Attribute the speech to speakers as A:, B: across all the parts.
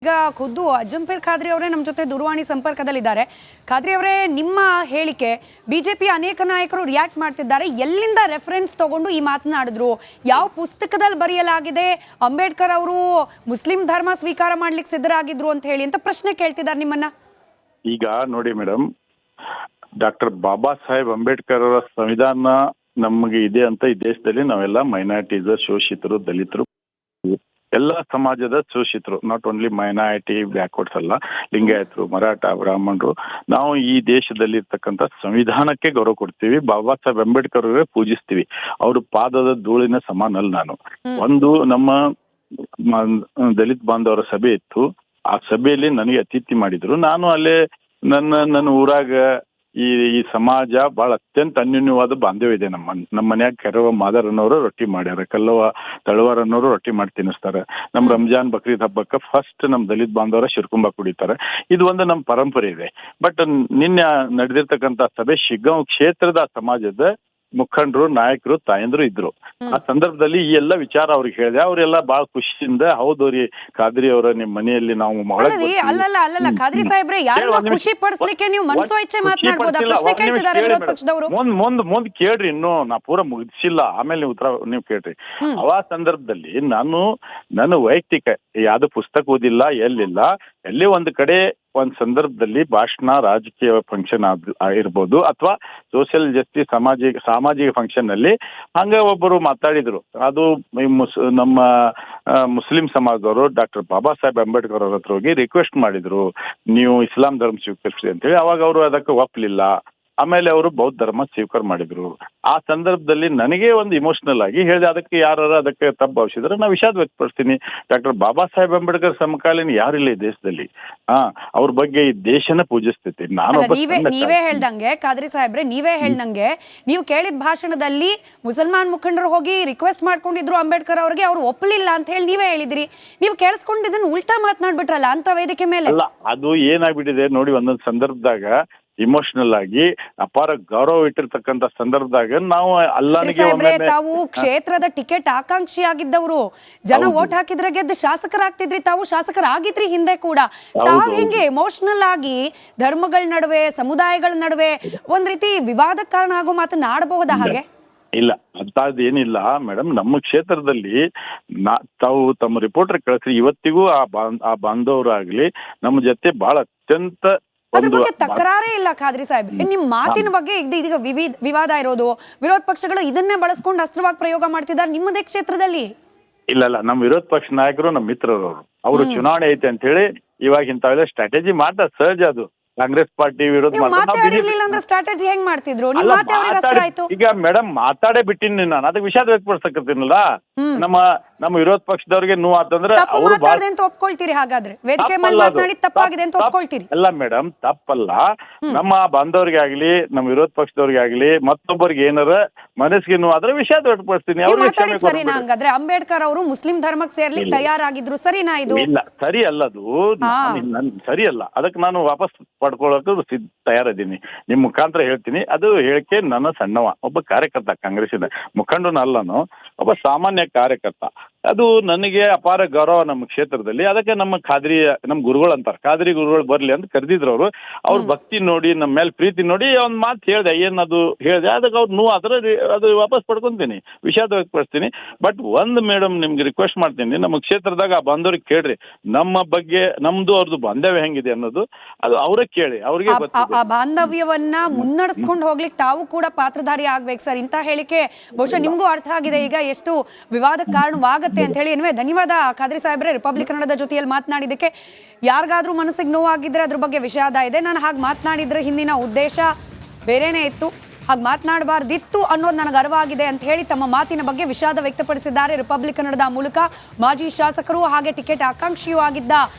A: ಈಗ ಖುದ್ದು ಅಜ್ಜಂಪೀರ್ ಖಾದ್ರಿ ಅವರೇ ನಮ್ಮ ಜೊತೆ ದೂರವಾಣಿ ಸಂಪರ್ಕದಲ್ಲಿದ್ದಾರೆ. ಖಾದ್ರಿ ಅವರೇ, ನಿಮ್ಮ ಹೇಳಿಕೆ ಬಿಜೆಪಿ ಅನೇಕ ನಾಯಕರು ರಿಯಾಕ್ಟ್ ಮಾಡ್ತಿದ್ದಾರೆ. ಎಲ್ಲಿಂದ ರೆಫರೆನ್ಸ್ ತಗೊಂಡು ಈ ಮಾತನಾಡಿದ್ರು? ಯಾವ ಪುಸ್ತಕದಲ್ಲಿ ಬರೆಯಲಾಗಿದೆ ಅಂಬೇಡ್ಕರ್ ಅವರು ಮುಸ್ಲಿಂ ಧರ್ಮ ಸ್ವೀಕಾರ ಮಾಡ್ಲಿಕ್ಕೆ ಸಿದ್ಧರಾಗಿದ್ರು ಅಂತ ಹೇಳಿ ಅಂತ ಪ್ರಶ್ನೆ ಕೇಳ್ತಿದ್ದಾರೆ ನಿಮ್ಮನ್ನ.
B: ಈಗ ನೋಡಿ ಮೇಡಮ್, ಡಾಕ್ಟರ್ ಬಾಬಾ ಸಾಹೇಬ್ ಅಂಬೇಡ್ಕರ್ ಅವರ ಸಂವಿಧಾನ ನಮಗೆ ಇದೆ ಅಂತ ಈ ದೇಶದಲ್ಲಿ ನಾವೆಲ್ಲ ಮೈನಾರಿಟೀಸ್, ಶೋಷಿತರು, ದಲಿತರು, ಎಲ್ಲ ಸಮಾಜದ ಶೋಷಿತರು, ನಾಟ್ ಓನ್ಲಿ ಮೈನಾರಿಟಿ ಬ್ಯಾಕ್ವರ್ಡ್ಸ್ ಅಲ್ಲ, ಲಿಂಗಾಯತರು, ಮರಾಠ, ಬ್ರಾಹ್ಮಣರು, ನಾವು ಈ ದೇಶದಲ್ಲಿ ಇರ್ತಕ್ಕಂಥ ಸಂವಿಧಾನಕ್ಕೆ ಗೌರವ ಕೊಡ್ತೀವಿ. ಬಾಬಾ ಸಾಹೇಬ್ ಅಂಬೇಡ್ಕರ್ ಅವರೇ ಪೂಜಿಸ್ತೀವಿ. ಅವ್ರ ಪಾದದ ಧೂಳಿನ ಸಮಾನ ಅಲ್ಲ ನಾನು. ಒಂದು ನಮ್ಮ ದಲಿತ ಬಾಂಧವರ ಸಭೆ ಇತ್ತು. ಆ ಸಭೆಯಲ್ಲಿ ನನಗೆ ಅತಿಥಿ ಮಾಡಿದ್ರು. ನಾನು ಅಲ್ಲೇ ನನ್ನ ಊರಾಗ ಈ ಸಮಾಜ ಬಹಳ ಅತ್ಯಂತ ಅನ್ಯೂನ್ಯವಾದ ಬಾಂಧವ್ಯ ಇದೆ. ನಮ್ಮ ಮನ್ಯಾಗ ಕೆರವ ಮಾದರನ್ನವರು ರೊಟ್ಟಿ ಮಾಡ್ಯಾರ, ಕಲ್ಲವ ತಳವಾರನ್ನವರು ರೊಟ್ಟಿ ಮಾಡಿ ತಿನ್ನಿಸ್ತಾರೆ. ನಮ್ಮ ರಂಜಾನ್ ಬಕ್ರೀದ್ ಹಬ್ಬಕ್ಕೆ ಫಸ್ಟ್ ನಮ್ಮ ದಲಿತ ಬಾಂಧವರ ಶಿರ್ಕುಂಬ ಕುಡಿತಾರೆ. ಇದು ಒಂದು ನಮ್ಮ ಪರಂಪರೆ ಇದೆ. ಬಟ್ ನಿನ್ನೆ ನಡೆದಿರ್ತಕ್ಕಂಥ ಸಭೆ ಶಿಗ್ಗಾಂವ್ ಕ್ಷೇತ್ರದ ಸಮಾಜದ ಮುಖಂಡರು, ನಾಯಕರು, ತಾಯಂದ್ರು ಇದ್ರು. ಆ ಸಂದರ್ಭದಲ್ಲಿ ಈ ಎಲ್ಲ ವಿಚಾರ ಅವ್ರಿಗೆ ಹೇಳಿದೆ. ಅವರೆಲ್ಲ ಬಹಳ ಖುಷಿಯಿಂದ, ಹೌದೌರಿ ಖಾದ್ರಿ ಅವರ ನಿಮ್ಮ ಮನೆಯಲ್ಲಿ ನಾವು
A: ಅಲ್ಲಲ್ಲ ಖಾದ್ರಿ ಸಾಹೇಬ್ರೆ, ಯಾರನ್ನ ಖುಷಿ ಪಡಿಸ್ಲಿಕ್ಕೆ ನೀವು ಮನಸೋ ಇಚ್ಛೆ ಮಾತನಾಡಬಹುದಾ? ಪ್ರಶ್ನೆ ಕೇಳ್ತಿದ್ದಾರೆ ವಿರೋಧ ಪಕ್ಷದವರು.
B: ಮುಂದ್ ಕೇಳ್ರಿ, ಇನ್ನು ನಾ ಪೂರ ಮುಗಿಸಿಲ್ಲ, ಆಮೇಲೆ ನೀವು ಉತ್ತರ ನೀವು ಕೇಳ್ರಿ. ಆ ಸಂದರ್ಭದಲ್ಲಿ ನನ್ನ ವೈಯಕ್ತಿಕ ಯಾವ್ದು ಪುಸ್ತಕ ಓದಿಲ್ಲ, ಎಲ್ಲಿಲ್ಲ, ಎಲ್ಲೇ ಒಂದು ಕಡೆ ಒಂದ್ ಸಂದರ್ಭದಲ್ಲಿ ಭಾಷಣ, ರಾಜಕೀಯ ಫಂಕ್ಷನ್ ಆಗಿರ್ಬೋದು, ಅಥವಾ ಸೋಷಿಯಲ್ ಜಸ್ಟಿಸ್ ಸಾಮಾಜಿಕ ಫಂಕ್ಷನ್ ನಲ್ಲಿ ಹಂಗ ಒಬ್ಬರು ಮಾತಾಡಿದ್ರು. ಅದು ನಮ್ಮ ಮುಸ್ಲಿಂ ಸಮಾಜದವರು ಡಾಕ್ಟರ್ ಬಾಬಾ ಸಾಹೇಬ್ ಅಂಬೇಡ್ಕರ್ ಅವ್ರ ಹತ್ರ ಹೋಗಿ ರಿಕ್ವೆಸ್ಟ್ ಮಾಡಿದ್ರು, ನೀವು ಇಸ್ಲಾಂ ಧರ್ಮ ಸ್ವೀಕರಿಸಿ ಅಂತ ಹೇಳಿ. ಅವಾಗ ಅವರು ಅದಕ್ಕೆ ಒಪ್ಪಲಿಲ್ಲ. ಆಮೇಲೆ ಅವರು ಬೌದ್ಧ ಧರ್ಮ ಸ್ವೀಕಾರ ಮಾಡಿದ್ರು. ಆ ಸಂದರ್ಭದಲ್ಲಿ ನನಗೆ ಒಂದು ಇಮೋಷನಲ್ ಆಗಿ ಹೇಳಿದೆ, ಅದಕ್ಕೆ ಯಾರು ಅದಕ್ಕೆ ತಪ್ಪು ಭಾವಿಸಿದ್ರೆ ನಾವು ವಿಷಾದ ವ್ಯಕ್ತಪಡಿಸ್ತೀನಿ. ಡಾಕ್ಟರ್ ಬಾಬಾ ಸಾಹೇಬ್ ಅಂಬೇಡ್ಕರ್ ಸಮಕಾಲೀನ ಯಾರಿಲ್ಲ ಈ ದೇಶದಲ್ಲಿ. ಅವ್ರ ಬಗ್ಗೆ ಈ ದೇಶನ ಪೂಜಿಸ್ತೈತಿ.
A: ನೀವೇ ಹೇಳ್ದಂಗೆ ಖಾದ್ರಿ ಸಾಹೇಬ್ರೆ, ನೀವೇ ಹೇಳ್ದಂಗೆ ನೀವು ಕೇಳಿದ ಭಾಷಣದಲ್ಲಿ ಮುಸಲ್ಮಾನ್ ಮುಖಂಡರು ಹೋಗಿ ರಿಕ್ವೆಸ್ಟ್ ಮಾಡ್ಕೊಂಡಿದ್ರು ಅಂಬೇಡ್ಕರ್ ಅವ್ರಿಗೆ, ಅವ್ರು ಒಪ್ಪಲಿಲ್ಲ ಅಂತ ಹೇಳಿ ನೀವೇ ಹೇಳಿದ್ರಿ. ನೀವು ಕೇಳಿಸ್ಕೊಂಡಿದ್ದನ್ನು ಉಲ್ಟಾ ಮಾತನಾಡ್ಬಿಟ್ರಲ್ಲ ಅಂತ ವೇದಿಕೆ ಮೇಲೆ.
B: ಅಲ್ಲ, ಅದು ಏನಾಗ್ಬಿಟ್ಟಿದೆ ನೋಡಿ, ಒಂದೊಂದು ಸಂದರ್ಭದಾಗ ಇಮೋಷನಲ್ ಆಗಿ ಅಪಾರ ಗೌರವ ಇಟ್ಟಿರ್ತಕ್ಕಂಥ ಸಂದರ್ಭದಾಗ ನಾವು ಅಲ್ಲಾನಿಗೆ
A: ತಾವು ಕ್ಷೇತ್ರದ ಟಿಕೆಟ್ ಆಕಾಂಕ್ಷಿ ಆಗಿದ್ದವರು, ಜನ ವೋಟ್ ಹಾಕಿದ್ರೆ ಗೆದ್ದು ಶಾಸಕರಾಗ್ತಿದ್ರಿ, ತಾವು ಶಾಸಕರಾಗಿದ್ರಿ ಹಿಂದೆ ಕೂಡ. ತಾವು ಹಿಂಗೆ ಎಮೋಷನಲ್ ಆಗಿ ಧರ್ಮಗಳ ನಡುವೆ, ಸಮುದಾಯಗಳ ನಡುವೆ ಒಂದ್ ರೀತಿ ವಿವಾದಕ್ಕೆ ಕಾರಣ ಆಗೋ ಮಾತನ್ನ ಆಡಬಹುದಾ? ಹಾಗೆ
B: ಇಲ್ಲ, ಅಂತದೇನಿಲ್ಲ ಮೇಡಮ್. ನಮ್ಮ ಕ್ಷೇತ್ರದಲ್ಲಿ ತಾವು ತಮ್ಮ ರಿಪೋರ್ಟರ್ ಕಳಿಸ್ರಿ, ಇವತ್ತಿಗೂ ಆ ಬಾಂಧವರಾಗ್ಲಿ ನಮ್ಮ ಜೊತೆ ಬಹಳ ಅತ್ಯಂತ
A: ಅದ್ರ ಬಗ್ಗೆ ತಕರಾರೇ ಇಲ್ಲ ಖಾದ್ರಿ ಸಾಹೇಬ್ರೆ. ನಿಮ್ ಮಾತಿನ ಬಗ್ಗೆ ಇದೀಗ ವಿವಾದ ಇರೋದು, ವಿರೋಧ ಪಕ್ಷಗಳು ಇದನ್ನೇ ಬಳಸ್ಕೊಂಡು ಅಸ್ತ್ರವಾಗಿ ಪ್ರಯೋಗ ಮಾಡ್ತಿದ್ದಾರೆ ನಿಮ್ಮದೇ ಕ್ಷೇತ್ರದಲ್ಲಿ.
B: ಇಲ್ಲ, ನಮ್ಮ ವಿರೋಧ ಪಕ್ಷ ನಾಯಕರು ನಮ್ಮ ಮಿತ್ರರು, ಅವರು ಚುನಾವಣೆ ಐತೆ ಅಂತ ಹೇಳಿ ಇವಾಗ ಇಂಥವೆಲ್ಲ ಸ್ಟ್ರಾಟಜಿ ಮಾಡ್ತಾರೆ. ಸಹಜ ಅದು. ಕಾಂಗ್ರೆಸ್ ಪಾರ್ಟಿ ವಿರೋಧ
A: ಸ್ಟ್ರಾಟಜಿ ಹೆಂಗ್ ಮಾಡ್ತಿದ್ರು?
B: ಈಗ ಮೇಡಮ್ ಮಾತಾಡೇ ಬಿಟ್ಟಿನಿ ನಾನು, ಅದಕ್ಕೆ ವಿಷಾದ ವ್ಯಕ್ತಪಡಿಸಕತ್ತೀನಲ್ಲ. ನಮ್ಮ ವಿರೋಧ ಪಕ್ಷದವ್ರಿಗೆ ನೋವು ಆತಂದ್ರೆ ಅವ್ರು
A: ಒಪ್ಕೊಳ್ತೀರಿ? ಹಾಗಾದ್ರೆ ವೇದಿಕೆ ಮೇಲೆ ಮಾತನಾಡಿ ತಪ್ಪಾಗಿದೆ ಅಂತ ಒಪ್ಕೊಳ್ತೀರಿ?
B: ಅಲ್ಲ ಮೇಡಮ್, ತಪ್ಪಲ್ಲ. ನಮ್ಮ ಬಾಂಧವ್ರಿಗೆ ಆಗ್ಲಿ, ನಮ್ಮ ವಿರೋಧ ಪಕ್ಷದವ್ರಿಗೆ ಆಗ್ಲಿ, ಮತ್ತೊಬ್ಬರಿಗೆ ಏನಾರ ಮನಸ್ಸಿಗೆ ನೋವು ಆದ್ರೆ ವಿಷಾದ ವ್ಯಕ್ತಪಡಿಸ್ತೀನಿ.
A: ಸರಿನಾ? ಹಂಗಾದ್ರೆ ಅಂಬೇಡ್ಕರ್ ಅವರು ಮುಸ್ಲಿಂ ಧರ್ಮಕ್ಕೆ ಸೇರ್ಲಿಕ್ಕೆ ತಯಾರಾಗಿದ್ರು, ಸರಿನಾ? ಇದು
B: ಇಲ್ಲ, ಸರಿ ಅಲ್ಲ, ಅದು ಸರಿ ಅಲ್ಲ. ಅದಕ್ಕೆ ನಾನು ವಾಪಸ್ ಪಡ್ಕೊಳ್ಳೋಕೆ ತಯಾರಿದ್ದೀನಿ. ನಿಮ್ ಮುಖಾಂತರ ಹೇಳ್ತೀನಿ. ಅದು ಹೇಳಿಕೆ ನನ್ನ ಸಣ್ಣವ, ಒಬ್ಬ ಕಾರ್ಯಕರ್ತ, ಕಾಂಗ್ರೆಸ್ಸಿನ ಮುಖಂಡನ ಅಲ್ಲನು, ಒಬ್ಬ ಸಾಮಾನ್ಯ ಕಾರ್ಯಕರ್ತ. ಅದು ನನಗೆ ಅಪಾರ ಗೌರವ ನಮ್ಮ ಕ್ಷೇತ್ರದಲ್ಲಿ. ಅದಕ್ಕೆ ನಮ್ಮ ಗುರುಗಳು ಅಂತಾರೆ, ಖಾದ್ರಿ ಗುರುಗಳು ಬರ್ಲಿ ಅಂತ ಕರೆದಿದ್ರು ಅವರು. ಅವ್ರ ಭಕ್ತಿ ನೋಡಿ, ನಮ್ಮ ಮೇಲೆ ಪ್ರೀತಿ ನೋಡಿ ಒಂದ್ ಮಾತು ಹೇಳ್ದೆ. ಏನದು ಹೇಳ್ದೆ, ಅದಕ್ಕೆ ಅವ್ರು ನೋವು ಆದ್ರೆ ಅದು ವಾಪಸ್ ಪಡ್ಕೊಂತೀನಿ, ವಿಷಾದ ವ್ಯಕ್ತಪಡಿಸ್ತೀನಿ. ಬಟ್ ಒಂದು ಮೇಡಮ್ ನಿಮ್ಗೆ ರಿಕ್ವೆಸ್ಟ್ ಮಾಡ್ತೀನಿ, ನಮ್ಮ ಕ್ಷೇತ್ರದಾಗ ಆ ಬಾಂಧವ್ರಿಗೆ ಕೇಳ್ರಿ, ನಮ್ಮ ಬಗ್ಗೆ ನಮ್ದು ಅವ್ರದ್ದು ಬಾಂಧವ್ಯ ಹೆಂಗಿದೆ ಅನ್ನೋದು ಅದು ಅವ್ರ ಕೇಳಿ, ಅವ್ರಿಗೆ
A: ಆ ಬಾಂಧವ್ಯವನ್ನ ಮುನ್ನಡೆಸ್ಕೊಂಡು ಹೋಗ್ಲಿಕ್ಕೆ ತಾವು ಕೂಡ ಪಾತ್ರಧಾರಿ ಆಗ್ಬೇಕು ಸರ್. ಇಂತ ಹೇಳಿಕೆ ಬಹುಶಃ ನಿಮ್ಗೂ ಅರ್ಥ ಆಗಿದೆ ಈಗ ಎಷ್ಟು ವಿವಾದಕ್ಕೆ ಕಾರಣವಾಗತ್ತೆ ಅಂತ ಹೇಳಿ. ಧನ್ಯವಾದ ಖಾದ್ರಿ ಸಾಹೇಬ್ರೆ, ರಿಪಬ್ಲಿಕ್ ಕನ್ನಡದ ಜೊತೆಯಲ್ಲಿ ಮಾತನಾಡಿದ್ದಕ್ಕೆ. ಯಾರಿಗಾದ್ರೂ ಮನಸ್ಸಿಗೆ ನೋವಾಗಿದ್ರೆ ಅದ್ರ ಬಗ್ಗೆ ವಿಷಾದ ಇದೆ. ನಾನು ಹಾಗೆ ಮಾತನಾಡಿದ್ರೆ ಹಿಂದಿನ ಉದ್ದೇಶ ಬೇರೆನೇ ಇತ್ತು, ಹಾಗೆ ಮಾತನಾಡಬಾರ್ದಿತ್ತು ಅನ್ನೋದು ನನಗೆ ಅರಿವಾಗಿದೆ ಅಂತ ಹೇಳಿ ತಮ್ಮ ಮಾತಿನ ಬಗ್ಗೆ ವಿಷಾದ ವ್ಯಕ್ತಪಡಿಸಿದ್ದಾರೆ ರಿಪಬ್ಲಿಕ್ ಕನ್ನಡದ ಮೂಲಕ ಮಾಜಿ ಶಾಸಕರು ಹಾಗೆ ಟಿಕೆಟ್ ಆಕಾಂಕ್ಷಿಯೂ ಆಗಿದ್ದ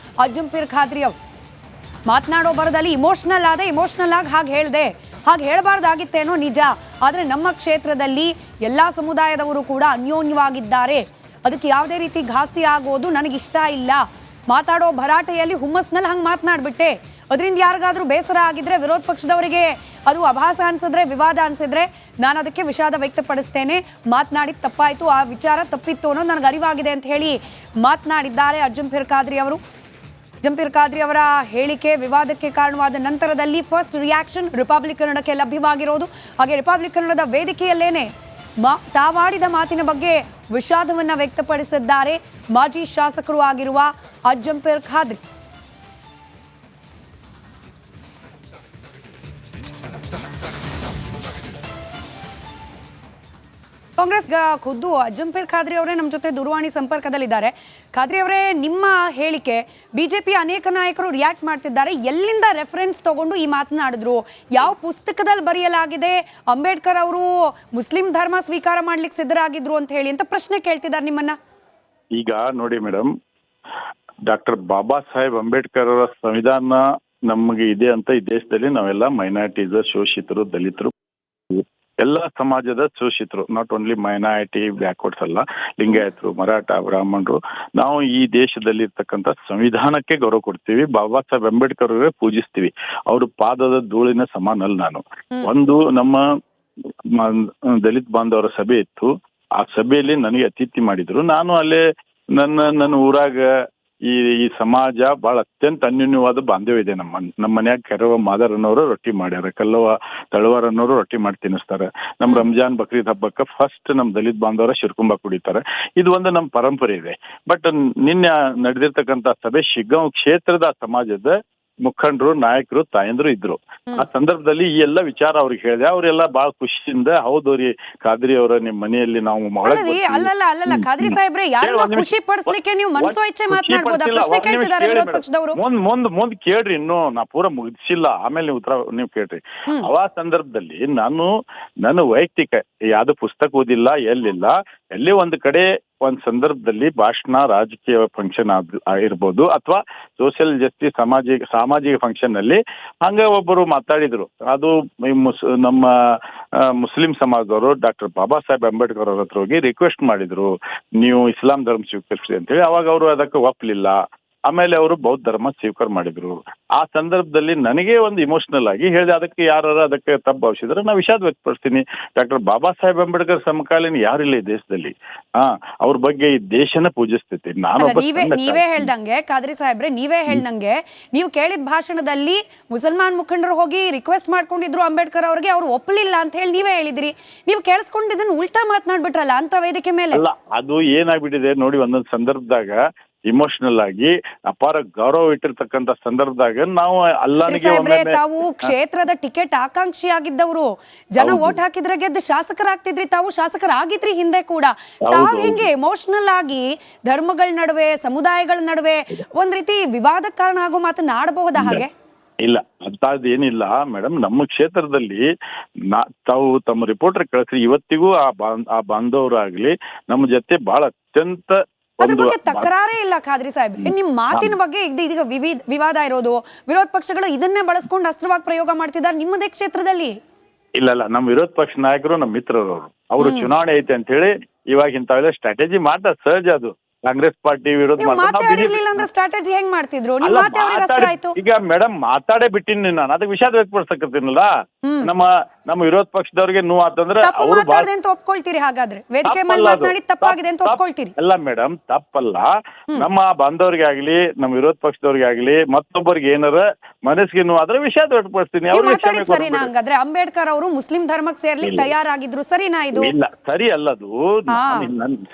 A: ಅಜ್ಜಂಪೀರ್ ಖಾದ್ರಿ ಅವರು. ಮಾತನಾಡೋ ಬರದಲ್ಲಿ ಇಮೋಷನಲ್ ಆಗಿ ಹಾಗೆ ಹೇಳಿದೆ, ಹಾಗೆ ಹೇಳಬಾರ್ದಾಗಿತ್ತೇನೋ ನಿಜ. ಆದರೆ ನಮ್ಮ ಕ್ಷೇತ್ರದಲ್ಲಿ ಎಲ್ಲಾ ಸಮುದಾಯದವರು ಕೂಡ ಅನ್ಯೋನ್ಯವಾಗಿದ್ದಾರೆ. ಅದಕ್ಕೆ ಯಾವುದೇ ರೀತಿ ಘಾಸಿ ಆಗೋದು ನನಗಿಷ್ಟ ಇಲ್ಲ. ಮಾತಾಡೋ ಭರಾಟೆಯಲ್ಲಿ ಹುಮ್ಮಸ್ನಲ್ಲಿ ಹಂಗೆ ಮಾತನಾಡ್ಬಿಟ್ಟೆ, ಅದರಿಂದ ಯಾರಿಗಾದ್ರೂ ಬೇಸರ ಆಗಿದ್ರೆ, ವಿರೋಧ ಪಕ್ಷದವರಿಗೆ ಅದು ಅಭಾಸ ಅನ್ಸಿದ್ರೆ, ವಿವಾದ ಅನ್ಸಿದ್ರೆ ನಾನು ಅದಕ್ಕೆ ವಿಷಾದ ವ್ಯಕ್ತಪಡಿಸ್ತೇನೆ. ಮಾತನಾಡಿ ತಪ್ಪಾಯಿತು, ಆ ವಿಚಾರ ತಪ್ಪಿತ್ತು ಅನ್ನೋದು ನನಗೆ ಅರಿವಾಗಿದೆ ಅಂತ ಹೇಳಿ ಮಾತನಾಡಿದ್ದಾರೆ ಅಜ್ಜಂಪೀರ್ ಖಾದ್ರಿ ಅವರು. ಜಂಪೀರ್ ಖಾದ್ರಿ ಅವರ ಹೇಳಿಕೆ ವಿವಾದಕ್ಕೆ ಕಾರಣವಾದ ನಂತರದಲ್ಲಿ ಫಸ್ಟ್ ರಿಯಾಕ್ಷನ್ ರಿಪಬ್ಲಿಕ್ ಕನ್ನಡಕ್ಕೆ ಲಭ್ಯವಾಗಿರೋದು. ಹಾಗೆ ರಿಪಬ್ಲಿಕ್ ಕನ್ನಡದ ವೇದಿಕೆಯಲ್ಲೇನೆ ತಾವಾಡಿದ ಮಾತಿನ ಬಗ್ಗೆ ವಿಷಾದವನ್ನ ವ್ಯಕ್ತಪಡಿಸಿದ್ದಾರೆ ಮಾಜಿ ಶಾಸಕರು ಆಗಿರುವ ಜಂಪೀರ್ ಖಾದ್ರಿ. ಕಾಂಗ್ರೆಸ್ ಖುದ್ದು ಜಂಪೀರ್ ಖಾದ್ರಿ ಅವರೇ ನಮ್ಮ ಜೊತೆ ದೂರವಾಣಿ ಸಂಪರ್ಕದಲ್ಲಿದ್ದಾರೆ. ಖಾದ್ರಿ ಅವರೇ, ನಿಮ್ಮ ಹೇಳಿಕೆ ಬಿಜೆಪಿ ಅನೇಕ ನಾಯಕರು ರಿಯಾಕ್ಟ್ ಮಾಡ್ತಿದ್ದಾರೆ. ಎಲ್ಲಿಂದ ರೆಫರೆನ್ಸ್ ತಗೊಂಡು ಈ ಮಾತನಾಡಿದ್ರು? ಯಾವ ಪುಸ್ತಕದಲ್ಲಿ ಬರೆಯಲಾಗಿದೆ ಅಂಬೇಡ್ಕರ್ ಅವರು ಮುಸ್ಲಿಂ ಧರ್ಮ ಸ್ವೀಕಾರ ಮಾಡ್ಲಿಕ್ಕೆ ಸಿದ್ಧರಾಗಿದ್ರು ಅಂತ ಹೇಳಿ ಅಂತ ಪ್ರಶ್ನೆ ಕೇಳ್ತಿದ್ದಾರೆ ನಿಮ್ಮನ್ನ?
B: ಈಗ ನೋಡಿ ಮೇಡಮ್, ಡಾಕ್ಟರ್ ಬಾಬಾ ಸಾಹೇಬ್ ಅಂಬೇಡ್ಕರ್ ಅವರ ಸಂವಿಧಾನ ನಮಗೆ ಇದೆ ಅಂತ ಈ ದೇಶದಲ್ಲಿ ನಾವೆಲ್ಲ ಮೈನಾರಿಟೀಸ್, ಶೋಷಿತರು, ದಲಿತರು, ಎಲ್ಲ ಸಮಾಜದ ಶೋಷಿತರು, ನಾಟ್ ಓನ್ಲಿ ಮೈನಾರಿಟಿ ಬ್ಯಾಕ್ವರ್ಡ್ಸ್ ಅಲ್ಲ, ಲಿಂಗಾಯತರು, ಮರಾಠ, ಬ್ರಾಹ್ಮಣರು, ನಾವು ಈ ದೇಶದಲ್ಲಿ ಇರ್ತಕ್ಕಂಥ ಸಂವಿಧಾನಕ್ಕೆ ಗೌರವ ಕೊಡ್ತೀವಿ. ಬಾಬಾ ಸಾಹೇಬ್ ಅಂಬೇಡ್ಕರ್ ಅವರೇ ಪೂಜಿಸ್ತೀವಿ. ಅವ್ರ ಪಾದದ ಧೂಳಿನ ಸಮಾನ ಅಲ್ಲ ನಾನು. ಒಂದು ನಮ್ಮ ದಲಿತ ಬಾಂಧವರ ಸಭೆ ಇತ್ತು. ಆ ಸಭೆಯಲ್ಲಿ ನನಗೆ ಅತಿಥಿ ಮಾಡಿದ್ರು. ನಾನು ಅಲ್ಲೇ ನನ್ನ ಊರಾಗ ಈ ಸಮಾಜ ಬಹಳ ಅತ್ಯಂತ ಅನ್ಯೂನ್ಯವಾದ ಬಾಂಧವ್ಯ ಇದೆ. ನಮ್ಮ ಮನ್ಯಾಗ ಕೆರವ ಮಾದರನ್ನವರು ರೊಟ್ಟಿ ಮಾಡ್ಯಾರ, ಕಲ್ಲವ ತಳವಾರನ್ನವರು ರೊಟ್ಟಿ ಮಾಡಿ ತಿನ್ನಿಸ್ತಾರೆ. ನಮ್ಮ ರಂಜಾನ್ ಬಕ್ರೀದ್ ಹಬ್ಬಕ್ಕೆ ಫಸ್ಟ್ ನಮ್ಮ ದಲಿತ ಬಾಂಧವರ ಶಿರ್ಕುಂಬ ಕುಡಿತಾರೆ. ಇದು ಒಂದು ನಮ್ಮ ಪರಂಪರೆ ಇದೆ. ಬಟ್ ನಿನ್ನೆ ನಡೆದಿರ್ತಕ್ಕಂಥ ಸಭೆ ಶಿಗ್ಗಾಂವ್ ಕ್ಷೇತ್ರದ ಸಮಾಜದ ಮುಖಂಡರು, ನಾಯಕರು, ತಾಯಂದ್ರು ಇದ್ರು. ಆ ಸಂದರ್ಭದಲ್ಲಿ ಈ ಎಲ್ಲ ವಿಚಾರ ಅವ್ರಿಗೆ ಹೇಳಿದೆ. ಅವರೆಲ್ಲ ಬಹಳ ಖುಷಿಯಿಂದ, ಹೌದೌರಿ ಖಾದ್ರಿ ಅವರ ನಿಮ್ ಮನೆಯಲ್ಲಿ ನಾವು
A: ಅಲ್ಲಲ್ಲ ಖಾದ್ರಿ ಸಾಹೇಬ್ರೆ, ಯಾರನ್ನ ಖುಷಿ ಪಡಿಸ್ಲಿಕ್ಕೆ ನೀವು ಮನಸೋ ಇಚ್ಛೆ ಮಾತನಾಡಬಹುದಾ? ಪ್ರಶ್ನೆ ಕೇಳ್ತಿದ್ದಾರೆ ವಿರೋಧ ಪಕ್ಷದವರು.
B: ಮುಂದ್ ಕೇಳ್ರಿ, ಇನ್ನು ನಾ ಪೂರ ಮುಗಿಸಿಲ್ಲ, ಆಮೇಲೆ ಉತ್ತರ ನೀವು ಕೇಳ್ರಿ. ಆ ಸಂದರ್ಭದಲ್ಲಿ ನನ್ನ ವೈಯಕ್ತಿಕ ಯಾವ್ದು ಪುಸ್ತಕ ಓದಿಲ್ಲ, ಎಲ್ಲಿ ಒಂದ್ ಕಡೆ ಒಂದ್ ಸಂದರ್ಭದಲ್ಲಿ ಭಾಷಣ, ರಾಜಕೀಯ ಫಂಕ್ಷನ್ ಆಗಿರ್ಬೋದು, ಅಥವಾ ಸೋಷಿಯಲ್ ಜಸ್ಟಿಸ್ ಸಾಮಾಜಿಕ ಫಂಕ್ಷನ್ ನಲ್ಲಿ ಹಂಗ ಒಬ್ಬರು ಮಾತಾಡಿದ್ರು. ಅದು ನಮ್ಮ ಮುಸ್ಲಿಂ ಸಮಾಜದವರು ಡಾಕ್ಟರ್ ಬಾಬಾ ಸಾಹೇಬ್ ಅಂಬೇಡ್ಕರ್ ಅವ್ರ ಹತ್ರ ಹೋಗಿ ರಿಕ್ವೆಸ್ಟ್ ಮಾಡಿದ್ರು, ನೀವು ಇಸ್ಲಾಂ ಧರ್ಮ ಸ್ವೀಕರಿಸಿ ಅಂತೇಳಿ. ಅವಾಗ ಅವರು ಅದಕ್ಕೆ ಒಪ್ಪಲಿಲ್ಲ. ಆಮೇಲೆ ಅವರು ಬೌದ್ಧ ಧರ್ಮ ಸ್ವೀಕಾರ ಮಾಡಿದ್ರು. ಆ ಸಂದರ್ಭದಲ್ಲಿ ನನಗೆ ಒಂದು ಇಮೋಷನಲ್ ಆಗಿ ಹೇಳಿದೆ, ಅದಕ್ಕೆ ತಪ್ಪು ಭಾವಿಸಿದ್ರೆ ನಾವು ವಿಷಾದ ವ್ಯಕ್ತಪಡಿಸ್ತೀನಿ. ಡಾಕ್ಟರ್ ಬಾಬಾ ಸಾಹೇಬ್ ಅಂಬೇಡ್ಕರ್ ಸಮಕಾಲೀನ ಯಾರಿಲ್ಲ ಈ ದೇಶದಲ್ಲಿ. ಅವ್ರ ಬಗ್ಗೆ ಈ ದೇಶನ ಪೂಜಿಸ್ತೈತಿ.
A: ನೀವೇ ಹೇಳ್ದಂಗೆ ಖಾದ್ರಿ ಸಾಹೇಬ್ರೆ, ನೀವೇ ಹೇಳ್ದಂಗೆ ನೀವು ಕೇಳಿದ ಭಾಷಣದಲ್ಲಿ ಮುಸಲ್ಮಾನ್ ಮುಖಂಡರು ಹೋಗಿ ರಿಕ್ವೆಸ್ಟ್ ಮಾಡ್ಕೊಂಡಿದ್ರು ಅಂಬೇಡ್ಕರ್ ಅವ್ರಿಗೆ, ಅವ್ರು ಒಪ್ಪಲಿಲ್ಲ ಅಂತ ಹೇಳಿ ನೀವೇ ಹೇಳಿದ್ರಿ. ನೀವು ಕೇಳಿಸ್ಕೊಂಡಿದ್ದನ್ನು ಉಲ್ಟಾ ಮಾತನಾಡ್ಬಿಟ್ರಲ್ಲ ಅಂತ ವೇದಿಕೆ ಮೇಲೆ.
B: ಅಲ್ಲ, ಅದು ಏನಾಗ್ಬಿಟ್ಟಿದೆ ನೋಡಿ, ಒಂದೊಂದು ಸಂದರ್ಭದಾಗ ಇಮೋಷನಲ್ ಆಗಿ ಅಪಾರ ಗೌರವ ಇಟ್ಟಿರ್ತಕ್ಕಂಥ ಸಂದರ್ಭದಾಗ ನಾವು
A: ತಾವು ಕ್ಷೇತ್ರದ ಟಿಕೆಟ್ ಆಕಾಂಕ್ಷಿ ಆಗಿದ್ದವರು, ಜನ ವೋಟ್ ಹಾಕಿದ್ರೆ ಗೆದ್ದು ಶಾಸಕರಾಗ್ತಿದ್ರಿ, ತಾವು ಶಾಸಕರಾಗಿದ್ರಿ ಹಿಂದೆ ಕೂಡ. ತಾವು ಹಿಂಗೆ ಎಮೋಷನಲ್ ಆಗಿ ಧರ್ಮಗಳ ನಡುವೆ, ಸಮುದಾಯಗಳ ನಡುವೆ ಒಂದ್ ರೀತಿ ವಿವಾದ ಕಾರಣ ಆಗೋ ಮಾತನ್ನ ಆಡಬಹುದಾ? ಹಾಗೆ
B: ಇಲ್ಲ, ಅಂತದೇನಿಲ್ಲ ಮೇಡಮ್. ನಮ್ಮ ಕ್ಷೇತ್ರದಲ್ಲಿ ತಾವು ತಮ್ಮ ರಿಪೋರ್ಟರ್ ಕಳಿಸ್ರಿ, ಇವತ್ತಿಗೂ ಆ ಬಾಂಧವರಾಗ್ಲಿ ನಮ್ಮ ಜೊತೆ ಬಹಳ ಅತ್ಯಂತ
A: ಅದ್ರ ಬಗ್ಗೆ ತಕರಾರೇ ಇಲ್ಲ ಖಾದ್ರಿ ಸಾಹೇಬ್ರೆ. ನಿಮ್ ಮಾತಿನ ಬಗ್ಗೆ ಇದೀಗ ವಿವಾದ ಇರೋದು, ವಿರೋಧ ಪಕ್ಷಗಳು ಇದನ್ನೇ ಬಳಸ್ಕೊಂಡು ಅಸ್ತ್ರವಾಗಿ ಪ್ರಯೋಗ ಮಾಡ್ತಿದ್ದಾರೆ ನಿಮ್ಮದೇ ಕ್ಷೇತ್ರದಲ್ಲಿ.
B: ಇಲ್ಲ, ನಮ್ಮ ವಿರೋಧ ಪಕ್ಷ ನಾಯಕರು ನಮ್ಮ ಮಿತ್ರರು, ಅವರು ಚುನಾವಣೆ ಐತೆ ಅಂತ ಹೇಳಿ ಇವಾಗ ಇಂಥವೆಲ್ಲ ಸ್ಟ್ರಾಟಜಿ ಮಾಡ್ತಾರೆ. ಸಹಜ ಅದು. ಕಾಂಗ್ರೆಸ್ ಪಾರ್ಟಿ ವಿರೋಧ
A: ಸ್ಟ್ರಾಟಜಿ ಹೆಂಗ್ ಮಾಡ್ತಿದ್ರು?
B: ಈಗ ಮೇಡಮ್ ಮಾತಾಡೇ ಬಿಟ್ಟಿನಿ ನಾನು, ಅದಕ್ಕೆ ವಿಷಾದ ವ್ಯಕ್ತಪಡಿಸಕತ್ತೀನಲ್ಲ. ನಮ್ಮ ವಿರೋಧ ಪಕ್ಷದವ್ರಿಗೆ ನೋವು ಆತಂದ್ರೆ
A: ಒಪ್ಕೊಳ್ತೀರಿ? ಹಾಗಾದ್ರೆ ವೇದಿಕೆ ಮೇಲೆ ಮಾತನಾಡಿ ತಪ್ಪಾಗಿದೆ ಅಂತ ಒಪ್ಕೊಳ್ತೀರಿ?
B: ಅಲ್ಲ ಮೇಡಮ್, ತಪ್ಪಲ್ಲ. ನಮ್ಮ ಬಾಂಧವ್ರಿಗೆ ಆಗ್ಲಿ, ನಮ್ಮ ವಿರೋಧ ಪಕ್ಷದವ್ರಿಗೆ ಆಗ್ಲಿ, ಮತ್ತೊಬ್ಬರಿಗೆ ಏನಾರ ಮನಸ್ಸಿಗೆ ನೋವು ಆದ್ರೆ ವಿಷಾದ ವ್ಯಕ್ತಪಡ್ತೀನಿ.
A: ಸರಿನಾ? ಹಂಗಾದ್ರೆ ಅಂಬೇಡ್ಕರ್ ಅವರು ಮುಸ್ಲಿಂ ಧರ್ಮಕ್ಕೆ ಸೇರ್ಲಿಕ್ಕೆ ತಯಾರಾಗಿದ್ರು, ಸರಿನಾ? ಇದು
B: ಇಲ್ಲ, ಸರಿ ಅಲ್ಲದು,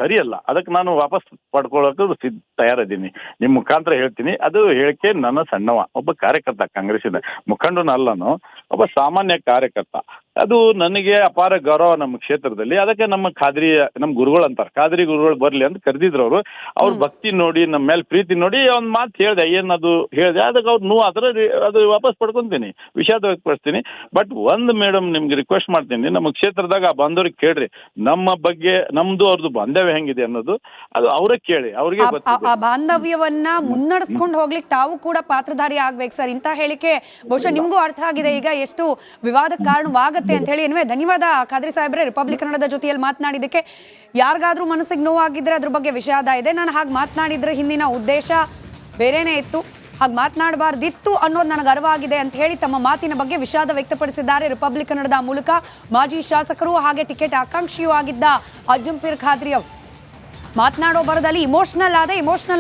B: ಸರಿ ಅಲ್ಲ. ಅದಕ್ಕೆ ನಾನು ವಾಪಸ್ ಪಡ್ಕೊಳ್ಳೋಕೆ ತಯಾರಿದ್ದೀನಿ. ನಿಮ್ ಮುಖಾಂತರ ಹೇಳ್ತೀನಿ. ಅದು ಹೇಳಿಕೆ ನನ್ನ ಸಣ್ಣವ, ಒಬ್ಬ ಕಾರ್ಯಕರ್ತ, ಕಾಂಗ್ರೆಸ್ಸಿನ ಮುಖಂಡನ ಅಲ್ಲನು, ಒಬ್ಬ ಸಾಮಾನ್ಯ ಕಾರ್ಯಕರ್ತ. ಅದು ನನಗೆ ಅಪಾರ ಗೌರವ ನಮ್ಮ ಕ್ಷೇತ್ರದಲ್ಲಿ. ಅದಕ್ಕೆ ನಮ್ಮ ಗುರುಗಳು ಅಂತಾರೆ, ಖಾದ್ರಿ ಗುರುಗಳು ಬರ್ಲಿ ಅಂತ ಕರೆದಿದ್ರು ಅವರು. ಅವ್ರ ಭಕ್ತಿ ನೋಡಿ, ನಮ್ಮ ಮೇಲೆ ಪ್ರೀತಿ ನೋಡಿ ಒಂದ್ ಮಾತು ಹೇಳ್ದೆ. ಏನದು ಹೇಳಿದೆ, ಅದಕ್ಕೆ ಅವ್ರು ನೋವು ಆದ್ರೆ ಅದು ವಾಪಸ್ ಪಡ್ಕೊಂತೀನಿ, ವಿಷಾದ ವ್ಯಕ್ತಪಡಿಸ್ತೀನಿ. ಬಟ್ ಒಂದು ಮೇಡಮ್ ನಿಮ್ಗೆ ರಿಕ್ವೆಸ್ಟ್ ಮಾಡ್ತೀನಿ, ನಮ್ಮ ಕ್ಷೇತ್ರದಾಗ ಆ ಬಾಂಧವ್ರಿಗೆ ಕೇಳ್ರಿ, ನಮ್ಮ ಬಗ್ಗೆ ನಮ್ದು ಅವ್ರದ್ದು ಬಾಂಧವ್ಯ ಹೆಂಗಿದೆ ಅನ್ನೋದು ಅದು ಅವ್ರಿಗೆ ಕೇಳಿ, ಅವ್ರಿಗೆ
A: ಆ ಬಾಂಧವ್ಯವನ್ನ ಮುನ್ನಡೆಸ್ಕೊಂಡು ಹೋಗ್ಲಿಕ್ಕೆ ತಾವು ಕೂಡ ಪಾತ್ರಧಾರಿ ಆಗ್ಬೇಕು ಸರ್. ಇಂತ ಹೇಳಿಕೆ ಬಹುಶಃ ನಿಮ್ಗೂ ಅರ್ಥ ಆಗಿದೆ ಈಗ ಎಷ್ಟು ವಿವಾದ ಕಾರಣವಾಗತ್ತೆ ಅಂತ ಹೇಳಿ. ಧನ್ಯವಾದ ಖಾದ್ರಿ ಸಾಹೇಬ್ರೆ, ರಿಪಬ್ಲಿಕ್ ಕನ್ನಡದ ಜೊತೆಯಲ್ಲಿ ಮಾತನಾಡಿದ್ದಕ್ಕೆ. ಯಾರಿಗಾದ್ರೂ ಮನಸ್ಸಿಗೆ ನೋವಾಗಿದ್ರೆ ಅದ್ರ ಬಗ್ಗೆ ವಿಷಾದ ಇದೆ. ನಾನು ಹಾಗೆ ಮಾತನಾಡಿದ್ರೆ ಹಿಂದಿನ ಉದ್ದೇಶ ಬೇರೆನೇ ಇತ್ತು, ಹಾಗೆ ಮಾತನಾಡಬಾರ್ದಿತ್ತು ಅನ್ನೋದು ನನಗೆ ಅರಿವಾಗಿದೆ ಅಂತ ಹೇಳಿ ತಮ್ಮ ಮಾತಿನ ಬಗ್ಗೆ ವಿಷಾದ ವ್ಯಕ್ತಪಡಿಸಿದ್ದಾರೆ ರಿಪಬ್ಲಿಕ್ ಕನ್ನಡದ ಮೂಲಕ ಮಾಜಿ ಶಾಸಕರು ಹಾಗೆ ಟಿಕೆಟ್ ಆಕಾಂಕ್ಷಿಯೂ ಆಗಿದ್ದ ಜಂಪೀರ್ ಖಾದ್ರಿ ಅವರು. ಮಾತನಾಡೋ ಬರದಲ್ಲಿ ಇಮೋಷನಲ್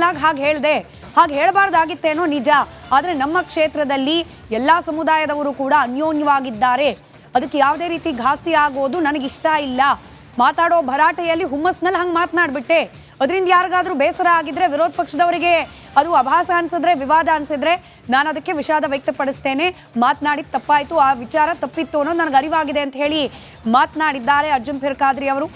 A: ಆಗಿ ಹಾಗೆ ಹೇಳಿದೆ, ಹಾಗೆ ಹೇಳಬಾರ್ದಾಗಿತ್ತೇನೋ ನಿಜ, ಆದರೆ ನಮ್ಮ ಕ್ಷೇತ್ರದಲ್ಲಿ ಎಲ್ಲ ಸಮುದಾಯದವರು ಕೂಡ ಅನ್ಯೋನ್ಯವಾಗಿದ್ದಾರೆ. ಅದಕ್ಕೆ ಯಾವುದೇ ರೀತಿ ಘಾಸಿ ಆಗೋದು ನನಗಿಷ್ಟ ಇಲ್ಲ. ಮಾತಾಡೋ ಭರಾಟೆಯಲ್ಲಿ ಹುಮ್ಮಸ್ನಲ್ಲಿ ಹಂಗೆ ಮಾತನಾಡ್ಬಿಟ್ಟೆ, ಅದರಿಂದ ಯಾರಿಗಾದ್ರೂ ಬೇಸರ ಆಗಿದ್ರೆ, ವಿರೋಧ ಪಕ್ಷದವರಿಗೆ ಅದು ಅಭಾಸ ಅನ್ಸಿದ್ರೆ, ವಿವಾದ ಅನ್ಸಿದ್ರೆ ನಾನು ಅದಕ್ಕೆ ವಿಷಾದ ವ್ಯಕ್ತಪಡಿಸ್ತೇನೆ. ಮಾತನಾಡಿದ ತಪ್ಪಾಯಿತು, ಆ ವಿಚಾರ ತಪ್ಪಿತ್ತು ಅನ್ನೋದು ನನಗೆ ಅರಿವಾಗಿದೆ ಅಂತ ಹೇಳಿ ಮಾತನಾಡಿದ್ದಾರೆ ಅಜ್ಜಂಪೀರ್ ಖಾದ್ರಿ ಅವರು.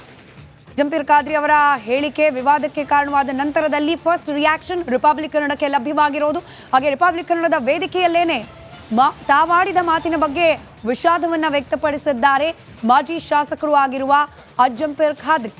A: ಅಜ್ಜಂಪೀರ್ ಖಾದ್ರಿ ಅವರ ಹೇಳಿಕೆ ವಿವಾದಕ್ಕೆ ಕಾರಣವಾದ ನಂತರದಲ್ಲಿ ಫಸ್ಟ್ ರಿಯಾಕ್ಷನ್ ರಿಪಬ್ಲಿಕ್ ಕನ್ನಡಕ್ಕೆ ಲಭ್ಯವಾಗಿರೋದು. ಹಾಗೆ ರಿಪಬ್ಲಿಕ್ ಕನ್ನಡದ ವೇದಿಕೆಯಲ್ಲೇನೆ ತಾವಾಡಿದ ಮಾತಿನ ಬಗ್ಗೆ ವಿಷಾದವನ್ನ ವ್ಯಕ್ತಪಡಿಸಿದ್ದಾರೆ ಮಾಜಿ ಶಾಸಕರು ಆಗಿರುವ ಅಜ್ಜಂಪೀರ್ ಖಾದ್ರಿ.